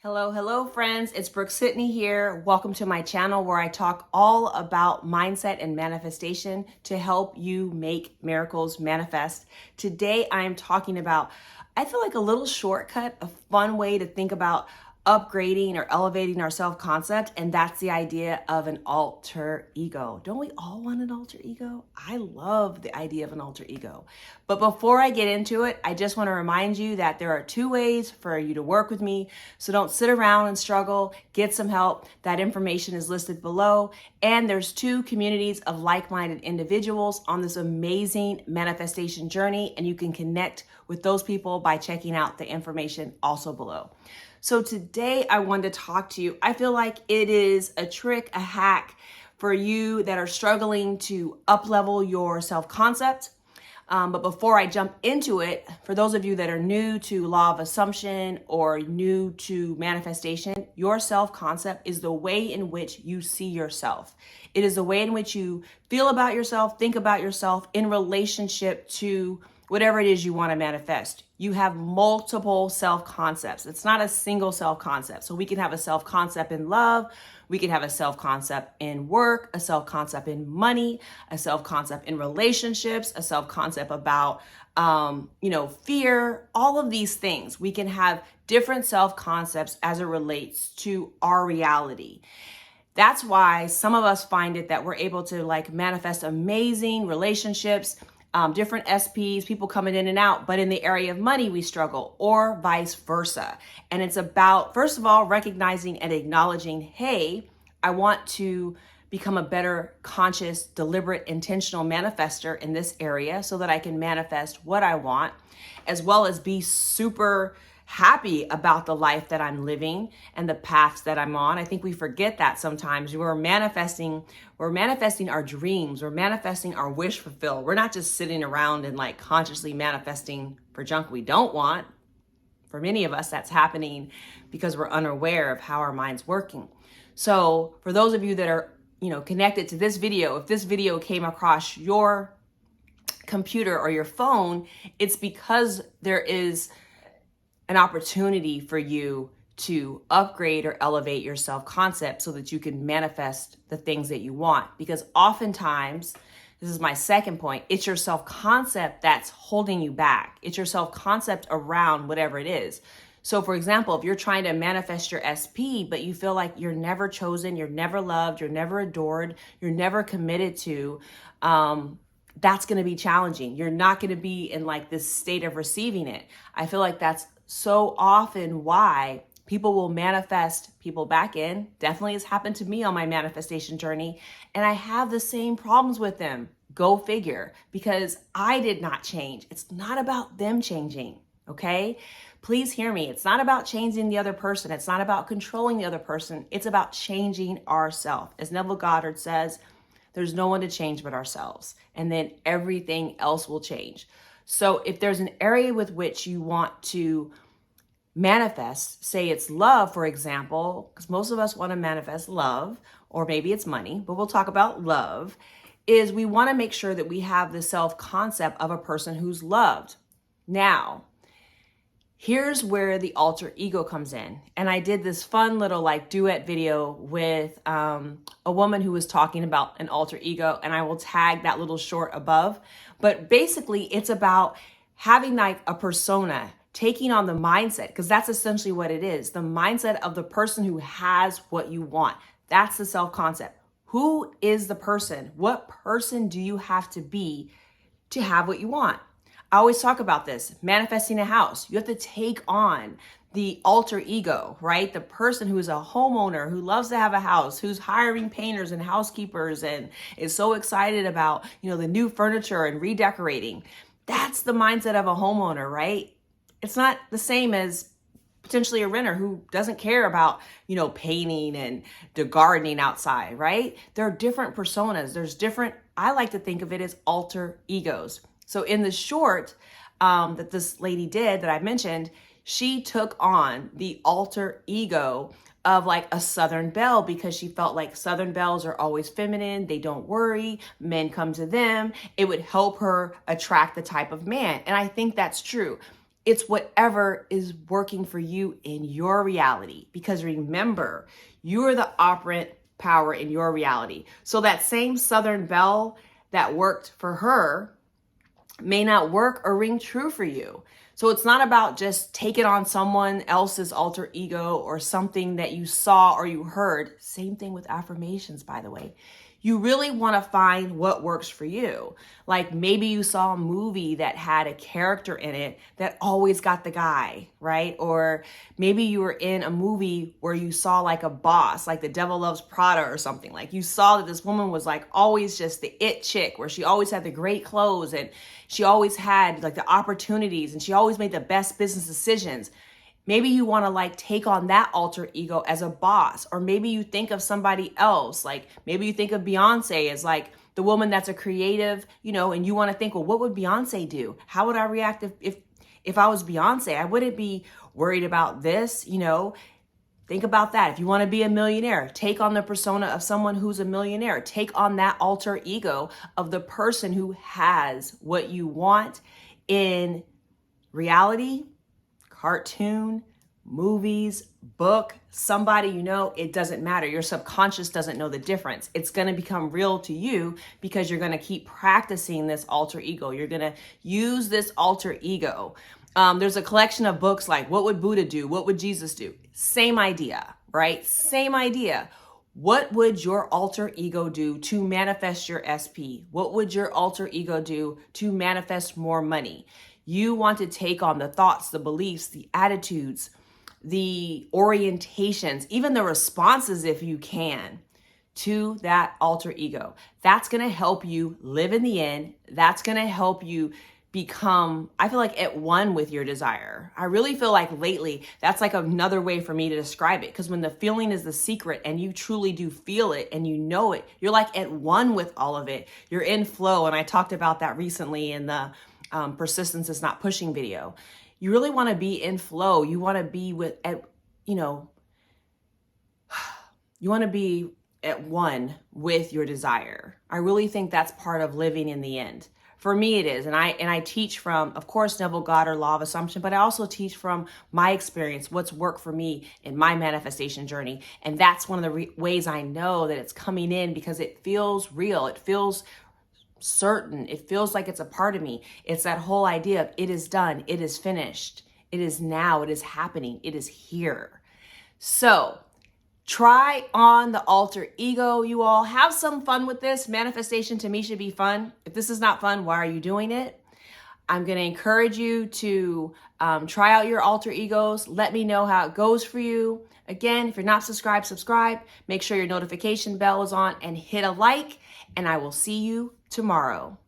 Hello, friends. It's Brooke-Sidney here. Welcome to my channel where I talk all about mindset and manifestation to help you make miracles manifest. Today, I'm talking about, I feel like a little shortcut, a fun way to think about upgrading or elevating our self-concept, and that's the idea of an alter ego. Don't we all want an alter ego? I love the idea of an alter ego. But before I get into it, I just want to remind you that there are two ways for you to work with me. So don't sit around and struggle, get some help. That information is listed below. And there's two communities of like-minded individuals on this amazing manifestation journey, and you can connect with those people by checking out the information also below. So today I wanted to talk to you. I feel like it is a trick, a hack for you that are struggling to up-level your self-concept. But before I jump into it, for those of you that are new to law of assumption or new to manifestation, your self-concept is the way in which you see yourself. It is the way in which you feel about yourself, think about yourself in relationship to whatever it is you want to manifest. You have multiple self-concepts. It's not a single self-concept. So we can have a self-concept in love. We can have a self-concept in work, a self-concept in money, a self-concept in relationships, a self-concept about, fear, all of these things. We can have different self-concepts as it relates to our reality. That's why some of us find it that we're able to manifest amazing relationships, different SPs, people coming in and out, but in the area of money, we struggle, or vice versa. And it's about, first of all, recognizing and acknowledging, hey, I want to become a better, conscious, deliberate, intentional manifester in this area so that I can manifest what I want, as well as be super happy about the life that I'm living and the paths that I'm on. I think we forget that sometimes. We're manifesting our dreams. We're manifesting our wish fulfilled. We're not just sitting around and consciously manifesting for junk we don't want. For many of us, that's happening because we're unaware of how our mind's working. So for those of you that are, connected to this video, if this video came across your computer or your phone, it's because there is an opportunity for you to upgrade or elevate your self-concept so that you can manifest the things that you want. Because oftentimes, this is my second point, it's your self-concept that's holding you back. It's your self-concept around whatever it is. So for example, if you're trying to manifest your SP, but you feel like you're never chosen, you're never loved, you're never adored, you're never committed to, that's going to be challenging. You're not going to be in this state of receiving it. I feel like that's so often why people will manifest people back in. Definitely has happened to me on my manifestation journey. And I have the same problems with them. Go figure, because I did not change. It's not about them changing. Okay. Please hear me. It's not about changing the other person. It's not about controlling the other person. It's about changing ourselves. As Neville Goddard says, there's no one to change but ourselves. And then everything else will change. So if there's an area with which you want to manifest, say it's love, for example, because most of us want to manifest love, or maybe it's money, but we'll talk about love, is we want to make sure that we have the self-concept of a person who's loved. Now, here's where the alter ego comes in. And I did this fun little duet video with a woman who was talking about an alter ego, and I will tag that little short above. But basically it's about having a persona, taking on the mindset, because that's essentially what it is. The mindset of the person who has what you want. That's the self-concept. Who is the person? What person do you have to be to have what you want? I always talk about this, manifesting a house. You have to take on the alter ego, right? The person who is a homeowner, who loves to have a house, who's hiring painters and housekeepers and is so excited about, the new furniture and redecorating. That's the mindset of a homeowner, right? It's not the same as potentially a renter who doesn't care about, painting and the gardening outside, right? There are different personas. I like to think of it as alter egos. So in the short that this lady did that I mentioned, she took on the alter ego of a Southern belle, because she felt like Southern belles are always feminine. They don't worry. Men come to them. It would help her attract the type of man. And I think that's true. It's whatever is working for you in your reality. Because remember, you're the operant power in your reality. So that same Southern belle that worked for her may not work or ring true for you. So it's not about just taking on someone else's alter ego or something that you saw or you heard. Same thing with affirmations, by the way. You really want to find what works for you. Like maybe you saw a movie that had a character in it that always got the guy, right? Or maybe you were in a movie where you saw like a boss, like The Devil Loves Prada or something. Like you saw that this woman was like always just the it chick, where she always had the great clothes and she always had like the opportunities and she always made the best business decisions. Maybe you want to like take on that alter ego as a boss, or maybe you think of somebody else. Like maybe you think of Beyonce as like the woman that's a creative, and you want to think, well, what would Beyonce do? How would I react if I was Beyonce? I wouldn't be worried about this, Think about that. If you want to be a millionaire, take on the persona of someone who's a millionaire. Take on that alter ego of the person who has what you want in reality, cartoon, movies, book, somebody it doesn't matter. Your subconscious doesn't know the difference. It's going to become real to you because you're going to keep practicing this alter ego. You're going to use this alter ego. There's a collection of books like What Would Buddha Do? What Would Jesus Do? Same idea, right? Same idea. What would your alter ego do to manifest your SP? What would your alter ego do to manifest more money? You want to take on the thoughts, the beliefs, the attitudes, the orientations, even the responses, if you can, to that alter ego. That's going to help you live in the end. That's going to help you become, I feel like, at one with your desire. I really feel like lately, that's like another way for me to describe it. Because when the feeling is the secret and you truly do feel it and you know it, you're like at one with all of it. You're in flow. And I talked about that recently in the persistence is not pushing video. You really want to be in flow. You want to be you want to be at one with your desire. I really think that's part of living in the end. For me, it is. And I teach from, of course, Neville Goddard, Law of Assumption, but I also teach from my experience, what's worked for me in my manifestation journey. And that's one of the ways I know that it's coming in, because it feels real. It feels certain. It feels like it's a part of me. It's that whole idea of it is done. It is finished. It is now. It is happening. It is here. So try on the alter ego, you all. Have some fun with this. Manifestation to me should be fun. If this is not fun, why are you doing it? I'm going to encourage you to try out your alter egos. Let me know how it goes for you. Again, if you're not subscribed, subscribe. Make sure your notification bell is on and hit a like. And I will see you tomorrow.